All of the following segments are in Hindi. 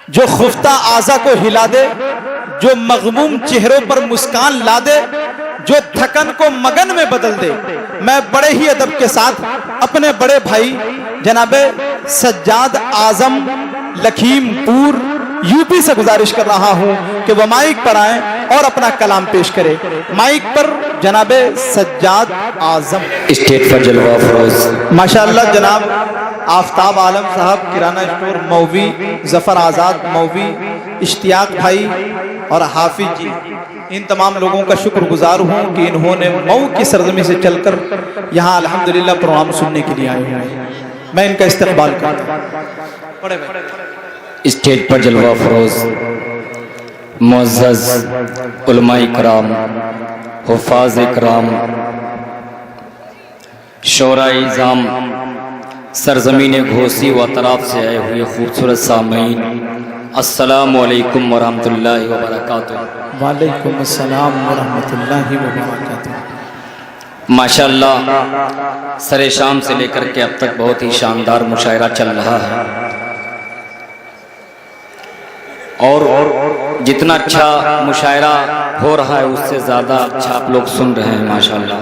जो खुफ्ता आज़ा को हिला दे, जो मगमूम चेहरों पर मुस्कान ला दे, जो थकन को मगन में बदल दे। मैं बड़े ही अदब के साथ अपने बड़े भाई जनाबे सज्जाद आजम लखीमपुर यूपी से गुजारिश कर रहा हूं कि वह माइक पर आए और अपना कलाम पेश करे। माइक पर जनाबे सज्जाद आजम। स्टेज पर जलवा फरोज माशाअल्लाह जनाब आफ्ताब आलम साहब किराना स्टोर मौवी, जफर आज़ाद मौवी, इश्तियाक भाई और हाफिज जी, इन तमाम लोगों का शुक्रगुजार हूँ कि इन्होंने मऊ की सरजमी से चलकर यहाँ अल्हम्दुलिल्लाह प्रोग्राम सुनने के लिए आए हुए हैं। मैं इनका इस्तकबाल करता हूँ। स्टेज पर जलवा फरोज मुअज़्ज़ज़ उलमा इकराम, हुफ़ाज़ इकराम, शोरा इज़ाम, सरजमीन घोसी व तराफ से आए हुए खूबसूरत सामीन, अस्सलामु अलैकुम व रहमतुल्लाहि व बरकातुहू। वालेकुम अस्सलाम व रहमतुल्लाहि व बरकातुहू। माशाअल्लाह सरे शाम से लेकर के अब तक बहुत ही शानदार मुशायरा चल रहा है और जितना अच्छा मुशायरा हो रहा है उससे ज़्यादा अच्छा आप लोग सुन रहे हैं माशाअल्लाह।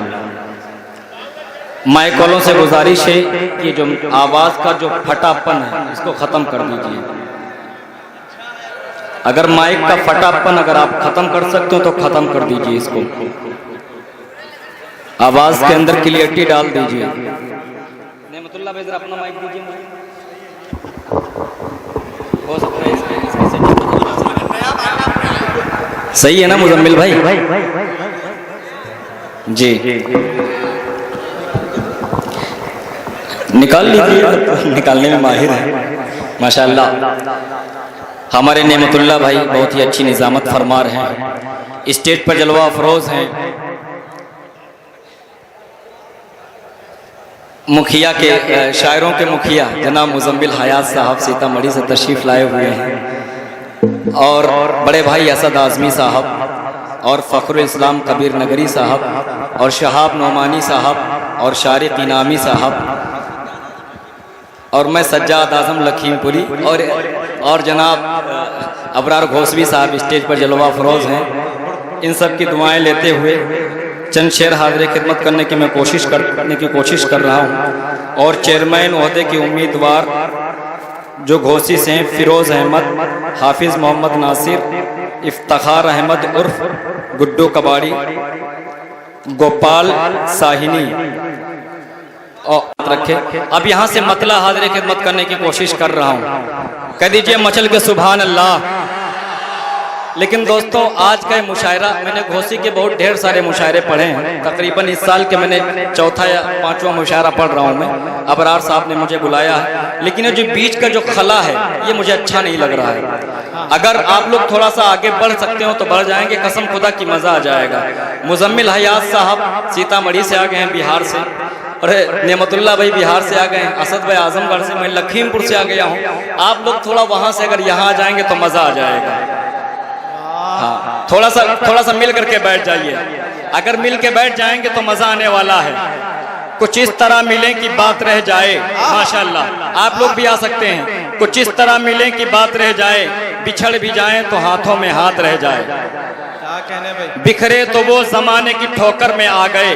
माइक वालों से गुजारिश है कि जो आवाज़ का जो फटापन है इसको ख़त्म कर दीजिए। अगर माइक का फटापन अगर आप ख़त्म कर सकते हो तो ख़त्म कर दीजिए इसको। आवाज़ के अंदर क्लियरिटी डाल दीजिए। नेमतुल्लाह भाई जरा अपना माइक दीजिए। हो सकता है सही है ना मुजम्मिल भाई? जी निकाल लीजिए, निकालने में माहिर है माशाअल्लाह। हमारे नेमतुल्लाह भाई बहुत ही अच्छी निज़ामत फरमा रहे हैं। स्टेज पर जलवा अफरोज हैं। मुखिया के शायरों के मुखिया जनाब मुजम्मिल हयात साहब सीतामढ़ी से तशरीफ़ लाए हुए हैं और बड़े भाई असद आज़मी साहब और फ़खरुल इस्लाम कबीर नगरी साहब और शहाब नोमानी साहब और शारिक इनामी साहब और मैं सज्जाद आज़म लखीमपुरी और जनाब अबरार घोसवी साहब स्टेज पर जलवा फरोज हैं। इन सब की दुआएं लेते हुए चंद शेर हाज़िर खिदमत करने की मैं कोशिश कर रहा हूँ। और चेयरमैन ओहदे के उम्मीदवार जो घोसी से हैं फिरोज़ अहमद, हाफिज़ मोहम्मद नासिर, इफ्तिखार अहमद उर्फ गुड्डू कबाड़ी, गोपाल साहिनी और रखे। अब यहाँ से मतला हाज़िर खिदमत करने की कोशिश कर रहा हूँ। कह दीजिए मचल के सुभान अल्लाह। लेकिन दोस्तों आज का मुशायरा मैंने घोसी के बहुत ढेर सारे मुशायरे पढ़े हैं। तकरीबन इस साल के मैंने चौथा या पांचवा मुशायरा पढ़ रहा हूँ मैं। अबरार साहब ने मुझे बुलाया है, लेकिन ये जो बीच का जो खला है ये मुझे अच्छा नहीं लग रहा है। अगर आप लोग थोड़ा सा आगे बढ़ सकते हो तो बढ़ जाएंगे, कसम खुदा की मज़ा आ जाएगा। मुजम्मिल हयात साहब सीतामढ़ी से आ गए हैं, बिहार से, और नेमतुल्लाह भाई बिहार से आ गए हैं, असद भाई आजमगढ़ से, मैं लखीमपुर से आ गया हूँ। आप लोग थोड़ा वहाँ से अगर यहाँ आ जाएंगे तो मज़ा आ जाएगा। हाँ, थोड़ा सा मिल करके बैठ जाइए। अगर मिल के बैठ जाएंगे तो मजा आने वाला है। कुछ इस तरह मिलें कि बात रह जाए। माशाअल्लाह आप लोग भी आ सकते हैं। कुछ इस तरह मिलें कि बात रह जाए, बिछड़ भी जाएं तो हाथों में हाथ रह जाए। बिखरे तो वो जमाने की ठोकर में आ गए।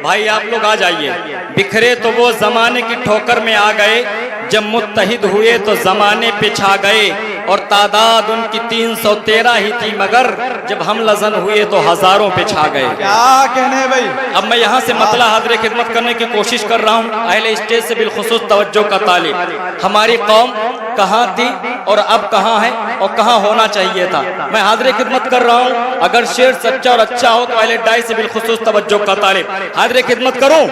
भाई आप लोग आ जाइए। बिखरे तो वो जमाने की ठोकर में आ गए, जब मुत्तहिद हुए तो जमाने पे छा गए। और तादाद उनकी 313 ही थी, मगर जब हम लजन हुए तो हजारों पे छा गए। क्या कहने भाई? अब मैं यहाँ से मतला हाज़िर खिदमत करने की कोशिश कर रहा हूँ। अहले स्टेज से बिलखुसूस तवज्जो का तालिब। हमारी कौम कहाँ थी और अब कहाँ है और कहाँ होना चाहिए था, मैं हाज़िर खिदमत कर रहा हूँ। अगर शेर सच्चा और अच्छा हो तो अहले डाई से बिलखुसूस तवज्जो का तालिब। हाज़िर खिदमत करूँ,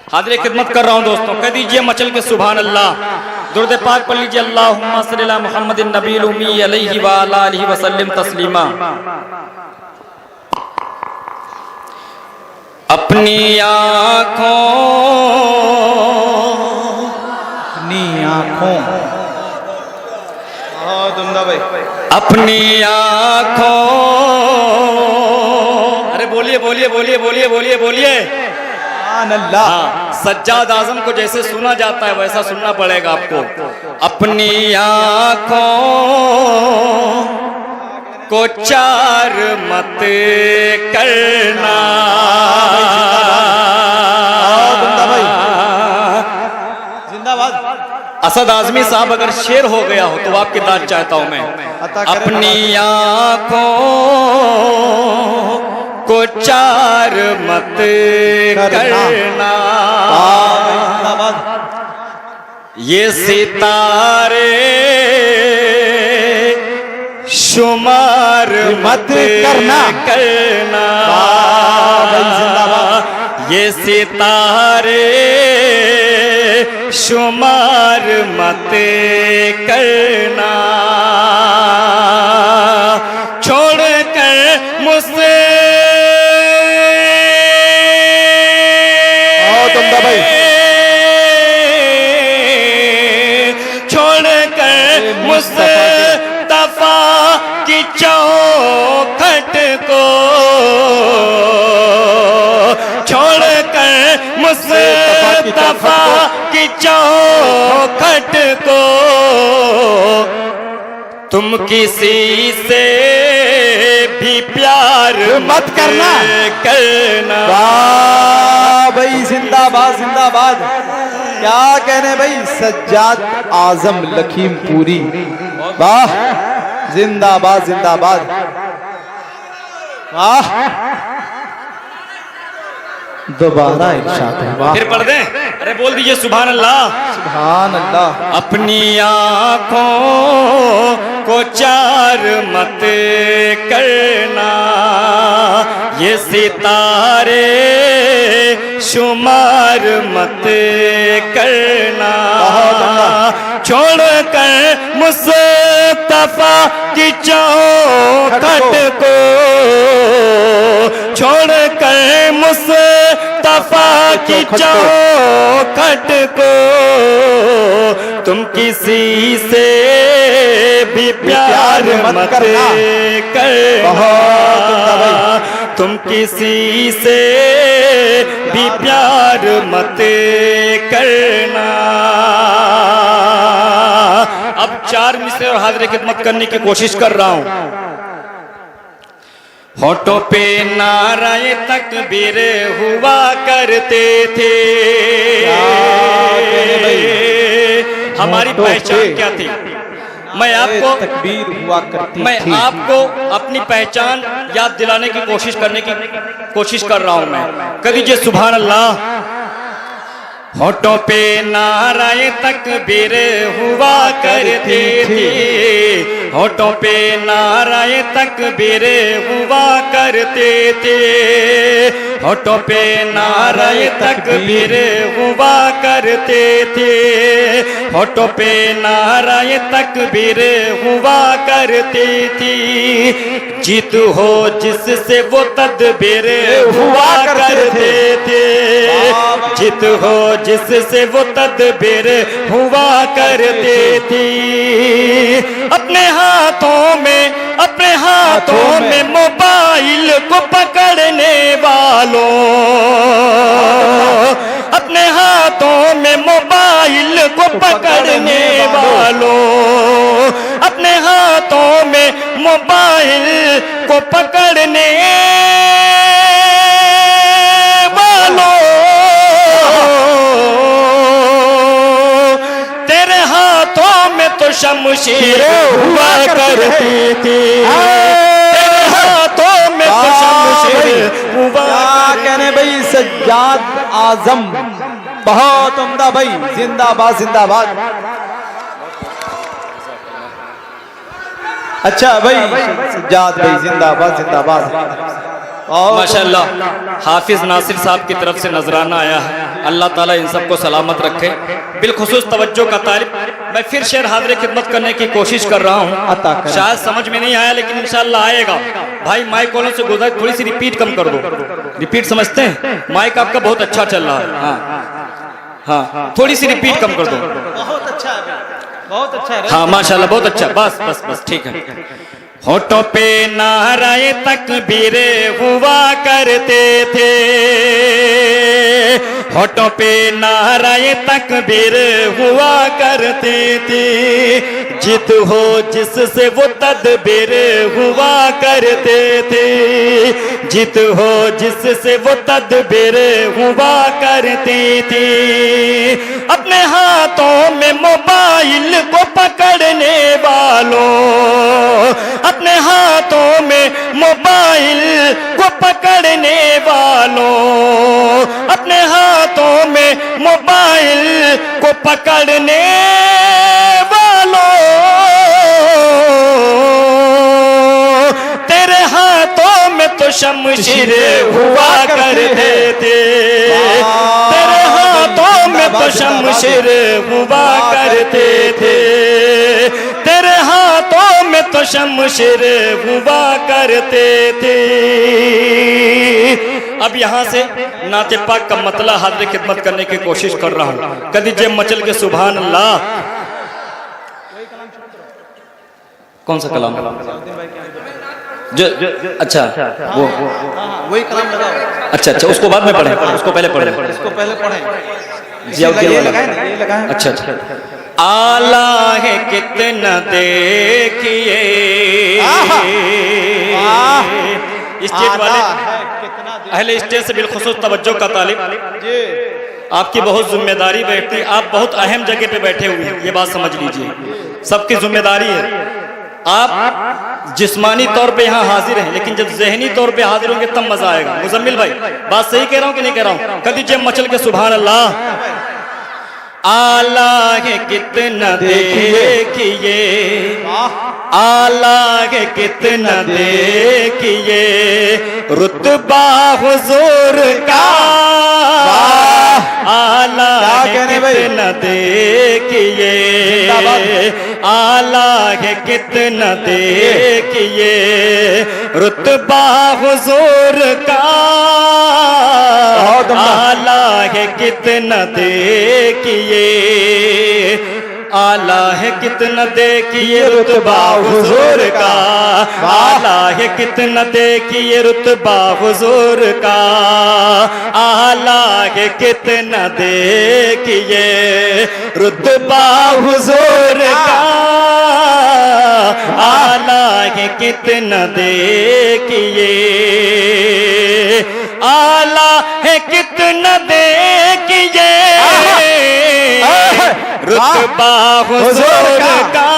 हाज़िर खिदमत कर रहा हूँ दोस्तों। कह दीजिए मचल के सुभान अल्लाह। दुरूद पाक पढ़ लीजिए। अल्लाहुम्मा सल्ली अला मुहम्मदिन नबील उम्मी अलैहि व अला आलिहि व सल्लिम तस्लीमा। अपनी आँखों अपनी आँखों अरे बोलिए बोलिए बोलिए बोलिए बोलिए बोलिए। हाँ, सज्जाद आजम को जैसे सुना जाता है वैसा सुनना पड़ेगा आपको। अपनी आंखों को चार मत करना। जिंदाबाद। असद आजमी साहब अगर शेर हो गया हो तो आपकी दाद चाहता हूं मैं। अपनी आंखों को चार मत करना, ये सितारे शुमार मत करना, ये सितारे शुमार मत करना। छोड़ कर मुझसे मुस्तफा की चौखट को, छोड़ कर मुस्तफा की चौखट को, तुम किसी से भी प्यार मत करना। वाह भाई, जिंदाबाद जिंदाबाद। क्या कहने भाई, सज्जाद आजम लखीमपुरी, वाह, जिंदाबाद जिंदाबाद, वाह। दोबारा इरशाद है, वाह। फिर पढ़ दें? अरे बोल दीजिए सुभान अल्लाह, सुभान अल्लाह। अपनी आंखों को चार मत करना, ये सितारे शुमार मत करना। छोड़ कर मुस्तफा की चौखट को, छोड़ कर मुस्तफा की चौखट को, तुम किसी से भी प्यार मत करना। तुम किसी से भी प्यार मत करना। अब चार मिसरे और हाजिर खिदमत करने की कोशिश कर रहा हूं। होठों पे नाराए तकबीर हुआ करते थे, हमारी पहचान क्या थी? मैं आपको तकबीर हुआ करती मैं थी। आपको अपनी पहचान याद दिलाने की कोशिश करने की कोशिश कर रहा हूं मैं। कह दीजिए सुभान अल्लाह। होठों पे नाराए तकबीर हुआ करते थे, होठों पे नाराए तकबीर हुआ करते थे, होठों पे नाराए तकबीर हुआ करते थे, होठों पे नाराए तकबीर हुआ करती थी। जीत हो जिससे वो तदबीर हुआ करते थे, जीत हो जिससे वो तदबीर हुआ करते थी। अपने हाथों में मोबाइल को पकड़ने वालों, अपने हाथों में मोबाइल को पकड़ने वालों, अपने हाथों में मोबाइल को पकड़ने वालों, तेरे हाथों में तो शमशीर हुआ करती थी, तेरे हाथों में तो शमशीर हुआ। कहने भाई, सज्जाद आजम, बहुत उम्दा भाई, जिंदाबाद जिंदाबाद। अच्छा भाई, सज्जाद भाई जिंदाबाद जिंदाबाद। माशाअल्लाह, हाफिज नासिर साहब की तरफ से नजराना आया है। अल्लाह ताला इन सबको सलामत रखे। बिलखुसूस तवज्जो का तालिब मैं फिर शेर हाजिर खिदमत करने की कोशिश कर रहा हूँ। शायद समझ में नहीं आया लेकिन इंशाअल्लाह आएगा। भाई माइक वालों से गुजारिश, थोड़ी सी रिपीट कम कर दो। रिपीट समझते हैं? माइक आपका बहुत अच्छा चल रहा है। हाँ, थोड़ी सी रिपीट कम कर दो। बहुत अच्छा है, बहुत अच्छा है। हाँ माशाल्लाह, बहुत अच्छा। बस बस बस, ठीक है। होठों पे नाराए तकबीर हुआ करते थे, होठों पे नाराए तकबीर हुआ करती थी, जिद हो जिससे वो तदबीर हुआ करते थे, जिद हो जिससे वो तदबीर हुआ करती थी। अपने हाथों में मोबाइल को पकड़ने वालों, अपने हाथों में मोबाइल को पकड़ने वालों, अपने हाथों में मोबाइल को पकड़ने वालों, तेरे हाथों में तो शमशीर हुआ करते थे, तेरे हाथों में तो शमशीर हुआ करते थे, तेरे हाथों में तो शमशीर हुआ करते थे। अब यहाँ से नाते पाक का मतला हाजिर खिदमत करने की कोशिश कर रहा हूँ। कदी जे मचल के सुभान अल्लाह। कौन सा कलाम? जो अच्छा वो वही कलाम लगाओ। अच्छा अच्छा, उसको बाद में पढ़ें, उसको पहले पढ़ें, इसको पहले पढ़ें। ये लगाएं। अच्छा अच्छा। आला है कितना देखिए स्टेज वाले, अहले स्टेज से बिलखुसूस तवज्जो का तालिब, आपकी बहुत जिम्मेदारी बैठती, आप बहुत अहम जगह पे बैठे हुए हैं, ये बात समझ लीजिए, सबकी जिम्मेदारी है। आप जिस्मानी तौर पे यहाँ हाजिर हैं, लेकिन जब जहनी तौर पे हाजिर होंगे तब मजा आएगा। मुजम्मिल भाई बात सही कह रहा हूँ कि नहीं कह रहा हूँ? कदी जब मचल के सुभान अल्लाह। आला है कितना देखिए, आला है कितना देखिए, रुतबा हुजूर का, आला है कितना देखिए, आला है कितना देखिए, रुतबा हुजूर का, आला है कितना देखिए, आला है कितना देखिए रुतबा हुजूर का, आला है कितना देखिए रुतबा हुजूर का, आला है कितना देखिए रुतबा हुजूर का, आला है कितना देखिए, आला है कितना देखिए रुतबा हुजूर का,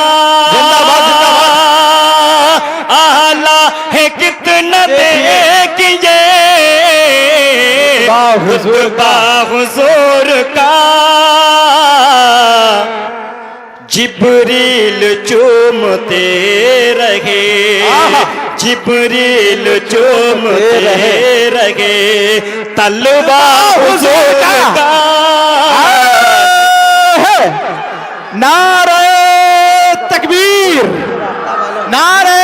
आला है कितना देखिए रुतबा हुजूर का, जिब्रील चूमते रहे, जिब्रील चूमते रहे तलवा हुजूर का, नारे तकबीर, नारे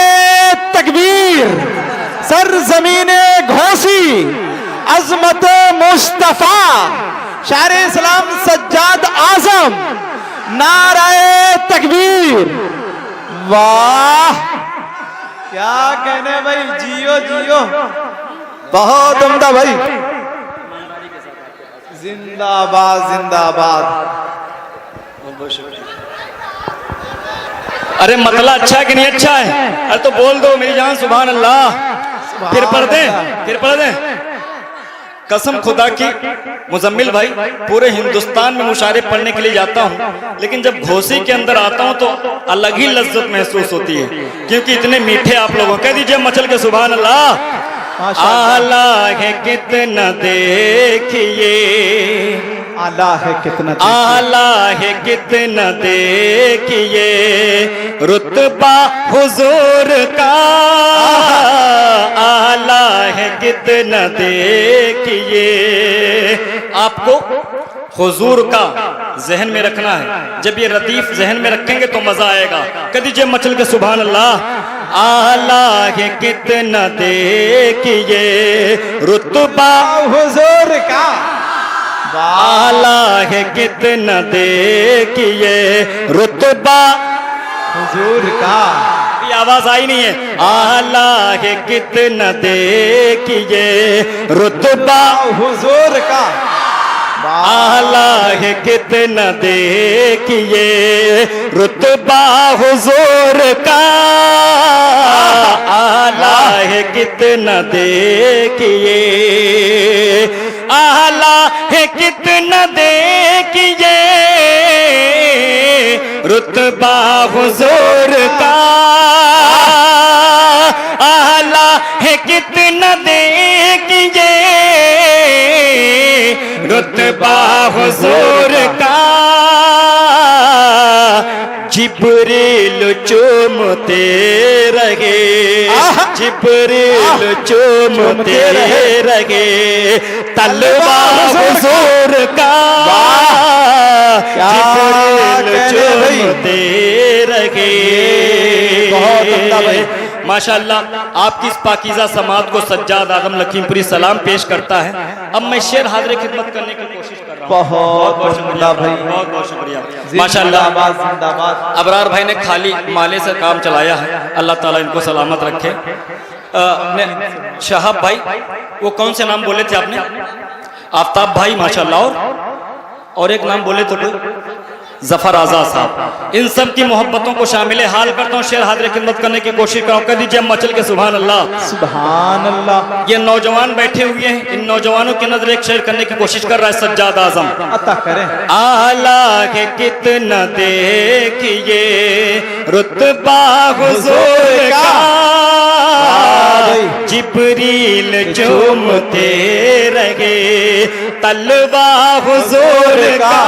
तकबीर, सरजमीने घोसी, अजमत मुस्तफा, शायर इस्लाम सज्जाद आजम, नारे तकबीर। वाह क्या कहने भाई, जियो जियो, बहुत उम्दा भाई, जिंदाबाद जिंदाबाद। अरे मतला अच्छा है कि नहीं अच्छा है? अरे तो बोल दो मेरी जान सुभान अल्लाह। फिर पढ़ दें, फिर पढ़ दें। कसम खुदा की मुजम्मिल भाई, पूरे हिंदुस्तान में मुशायरे पढ़ने के लिए जाता हूँ, लेकिन जब घोसी के अंदर आता हूँ तो अलग ही लज्जत महसूस होती है, क्योंकि इतने मीठे आप लोगों। कह दीजिए मचल के सुभान अल्लाह। आला है कितना देखिए, आला है कितना, आला है कितना देखिए रुतबा हुजूर का, आला है कितना देखिए। आपको हुजूर का जहन में रखना है, जब ये रदीफ जहन में रखेंगे तो मजा आएगा। कदी जे मचल के सुभान अल्लाह। आला है कितना देखिए रुतबा हुजूर का, आला है कितना देखिए रुतबा हुजूर का। ये आवाज आई नहीं है। आला है कितना देखिए रुतबा हुजूर का, आला है कितना देखिए रुतबा हुजूर का, आला है कितना देखिए, आला है कितना देखिए रुतबा हुजूर का, आला है कितना देखिए रुतबा हुजूर का। जिब्रील चूमते रहे, जिब्रील चूमते रहे तलवा हुजूर का, जिब्रील चूमते रहे। माशाअल्लाह आपकी इस पाकीज़ा समात को सज्जाद आदम लखीमपुरी सलाम पेश करता है। अब मैं शेर हाज़िर खिदमत करने की कोशिश कर रहा हूँ। बहुत बहुत शुक्रिया भाई, बहुत बहुत शुक्रिया। माशाअल्लाह अबरार भाई ने खाली माले से काम चलाया है, अल्लाह ताला इनको सलामत रखे। शहाब भाई वो कौन से नाम बोले थे आपने? आफ्ताब भाई माशाअल्लाह, और एक नाम बोले तो जफर आजाद साहब। इन सब की मोहब्बतों को शामिल हाल करता हूँ, शेर हाज़िर खिदमत करने की कोशिश कर दीजिए मचल के सुभान अल्लाह सुभान अल्लाह। ये नौजवान बैठे हुए हैं, इन नौजवानों की नजर एक शेर करने की कोशिश कर रहा है सज्जाद आजम। अता करें। आला है कितना देखिए रुतबा हुजूर का, जिब्रील चूमते रहे तलवा हुजूर का,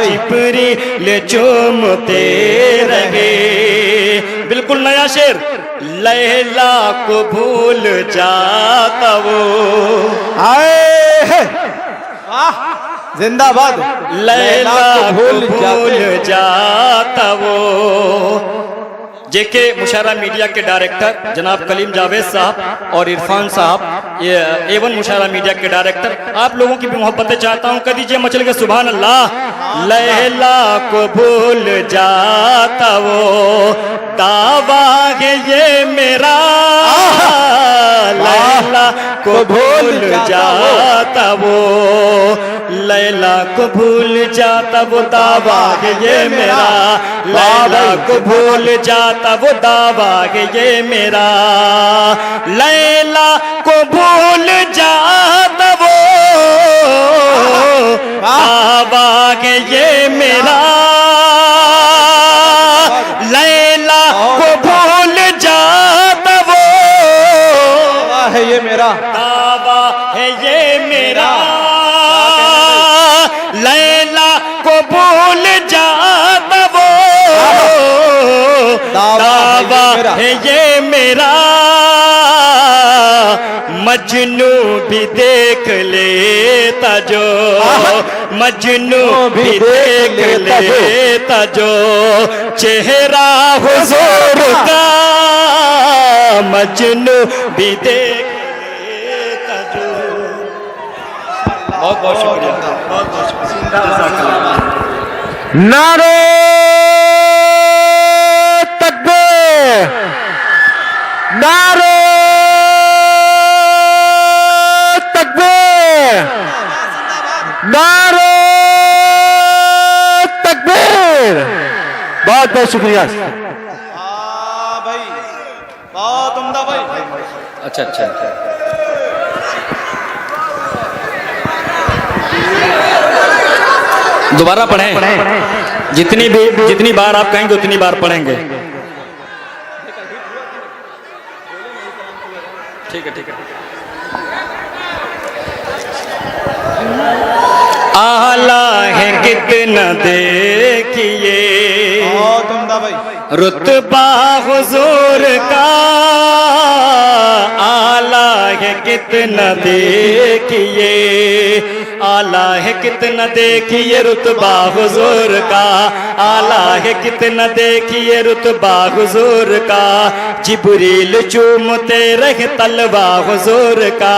जिब्रील चूमते रहे। बिल्कुल नया शेर। लैला को भूल जाता वो, आए जिंदाबाद। लैला को भूल जाता वो। जेके मुशायरा मीडिया के डायरेक्टर जनाब कलीम जावेद साहब और इरफान साहब, ये एवन मुशायरा मीडिया के डायरेक्टर, आप लोगों की भी मोहब्बतें चाहता हूँ, कह दीजिए मचल के सुभान अल्लाह। लैला को भूल जाता वो, दावा है ये मेरा, लैला को भूल जाता वो, लैला को भूल जाता वो, दावा है ये मेरा, लैला को भूल जाता वो, दावा है ये मेरा, लैला को भूल जाता वो, दावा है ये मेरा, लैला को भूल जाता वो, है ये मेरा, दावा है ये मेरा, लैला को भूल जाता वो, दावा है ये मेरा, मजनू भी देख लेता जो, मजनू भी देख लेता जो, चेहरा हुजूर का, मजनू भी देख लेता जो। बहुत बहुत शुक्रिया, बहुत बहुत शुक्रिया। नारे तकबीर, नारे तकबीर, नारे तकबीर। बहुत बहुत शुक्रिया भाई, बहुत उम्दा भाई। अच्छा अच्छा, दोबारा पढ़ें, जितनी बार आप कहेंगे उतनी बार पढ़ेंगे। ठीक है ठीक है। आला है कितना देखिए रुतबा हुजूर का, आला है कितना देखिए, आला है कितना देखिए रुतबा हुजूर का, आला है कितना देखिए रुतबा हुजूर का, जिब्रील चूमते रहे तलवा हुजूर का,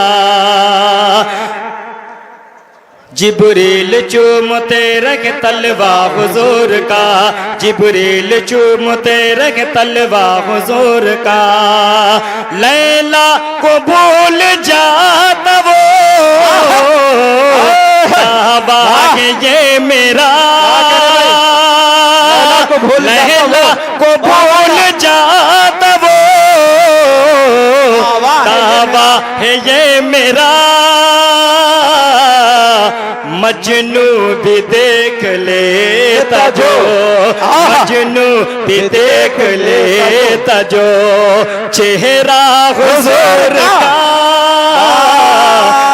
जिब्रील चूमते रखे तलवा हुजूर का, जिब्रील चूमते रखे तलवा हुजूर का। लैला को भूल जाता वो काबा है ये मेरा, लैला को भूल जाता वो काबा है ये मेरा। मजनू भी देख लेता जो, मजनू भी देख लेता जो चेहरा हुजूर का,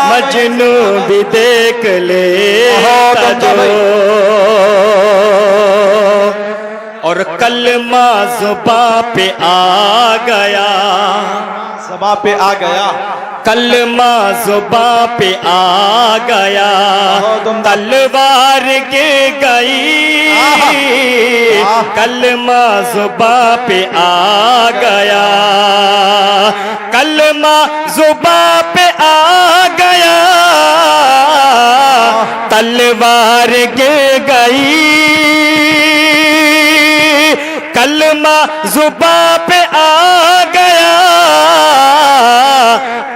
मजनू भी देख लेता जो। और कलमा ज़ुबां पे आ गया, ज़बां पे आ गया, कलमा ज़ुबां पे आ गया। तलवार गिर गई, कलमा ज़ुबां पे आ गया, कलमा ज़ुबां पे आ गया। तलवार गिर गई, कलमा ज़ुबां पे आ गया।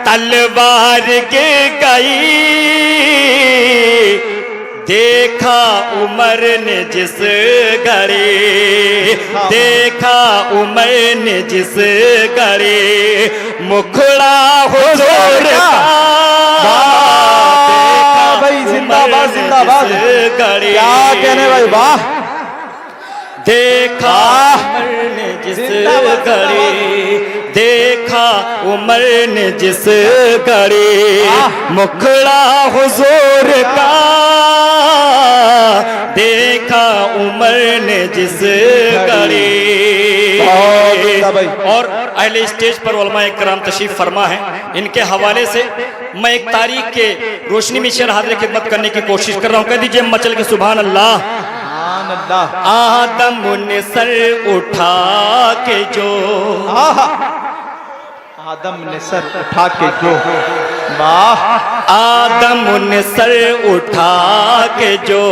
तलवार गिर गई, देखा उमर ने जिस घड़ी, देखा उमर ने जिस घड़ी मुखड़ा हुजूर का। भाई जिंदाबाद जिंदाबाद, क्या कहने भाई, वाह। देखा उमर ने जिस घड़ी, देखा उमर ने जिस घड़ी मुखड़ा हुजूर का। देखा उमर ने जिस घड़ी। और अहले स्टेज पर उलमाए किराम तशरीफ फरमा है, इनके हवाले से मैं एक तारीख के रोशनी में शेर हाजिर खिदमत करने की कोशिश कर रहा हूँ। कह दीजिए मचल के सुभान अल्लाह। आदम ने सर उठा के जो, आदम ने सर उठा के जो, वाह। आदम ने सर उठा के जो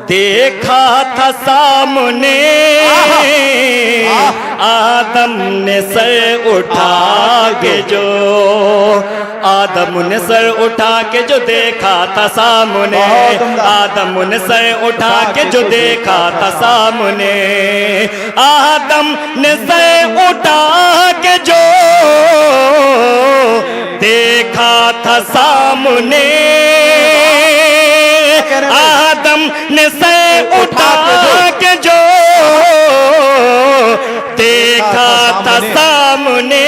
देखा था सामने, आदम ने सर उठा के जो, आदम ने सर उठा के जो देखा था सामने, आदम ने सर उठा के जो देखा था सामने, आदम ने सर उठा के जो देखा था सामने, आदम ने सर उठा के जो देखा था सामने।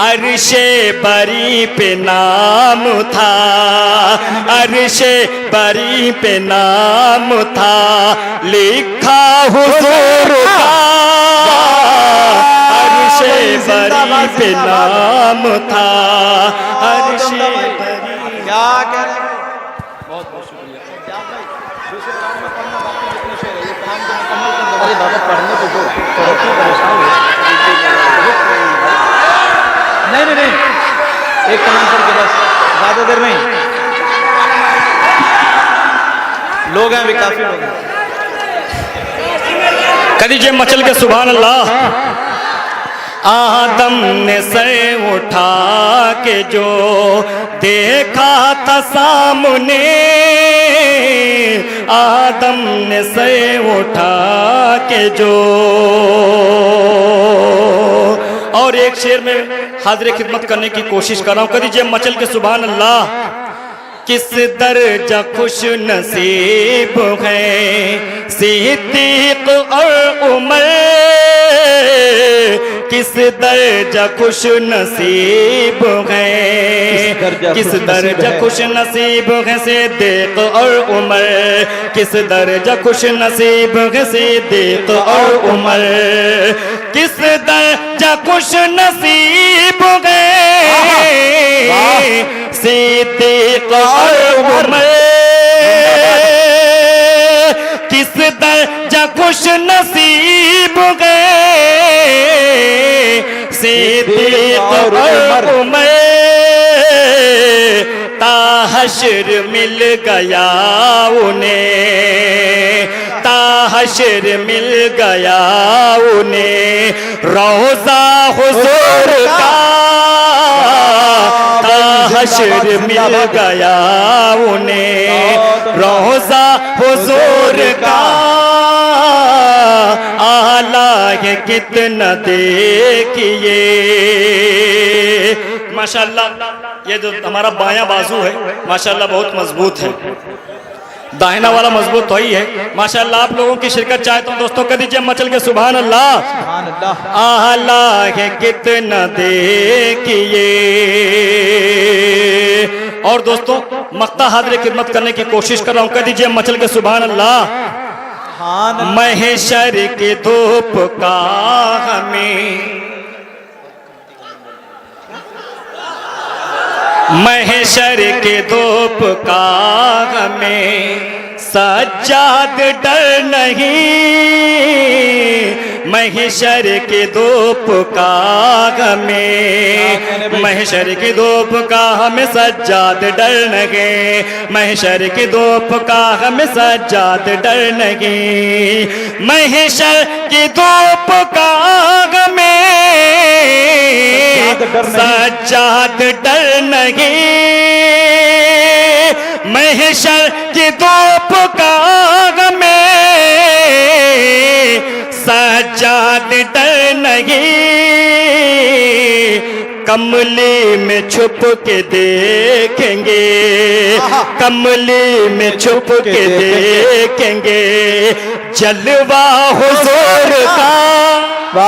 अर्शे बरी पे नाम था, अर्शे बरी पे नाम था लिखा हुजूर का। अर्शे बरी पे नाम था, अर्शे बरी। क्या कह रहे हैं? बहुत बहुत शुक्रिया। अरे बाबा पढ़ने तो दो, नहीं नहीं नहीं, एक कमेंट करके बस, ज्यादा देर नहीं, लोग हैं भी, काफी लोग हैं। कह दीजिए मचल के सुभान अल्लाह। आदम ने सर उठा के जो देखा था सामने, आदम ने सर उठा के जो। और एक शेर में हाजिर खिदमत करने की कोशिश कर रहा हूं। कह दीजिए मचल के सुभान अल्लाह। किस दर्जा खुश नसीब है सिद्दीक और उमर, किस दर्जा खुश नसीब है, किस दर्जा खुश नसीब है सिद्दीक और उमर, किस दर्जा खुश नसीब है सिद्दीक और उमर, किस दर्जा खुश नसीब है सिद्दीक और उमर, किस दर्जा खुश नसीब गए सिद्दीक और उमर। ताह ताहशर मिल गया उन्हें, ताहशर मिल गया उन्हें रोज़ा हुजूर का, ताहशर मिल गया उन्हें रोज़ा हुजूर का। आला है कितना देखिए, माशाल्लाह ये जो हमारा बायां बाजू है माशाल्लाह बहुत मजबूत है, दाहिना वाला मजबूत तो ही है माशाल्लाह। आप लोगों की शिरकत चाहता हूं दोस्तों, कर दीजिए मचल के सुभान अल्लाह। आला है कितना देखिए। और दोस्तों मक्ता हाजिर खिदमत करने की कोशिश कर रहा हूं, कर दीजिए मचल के सुभान अल्लाह। महशर के धूप का हमें, महशर के धूप का हमें सज्जाद डर नहीं, महशर के धूप का हमें, महशर की धूप का हमें सज्जाद डर नहीं, महशर की धूप का हमें सज्जाद डर नहीं, महशर की धूप का हमें सज्जाद डर नहीं, महशर की धूप का हमें सज्जाद डर नहीं, कमली में छुप के देखेंगे, कमली में छुप के देखेंगे जलवा हुजूर का।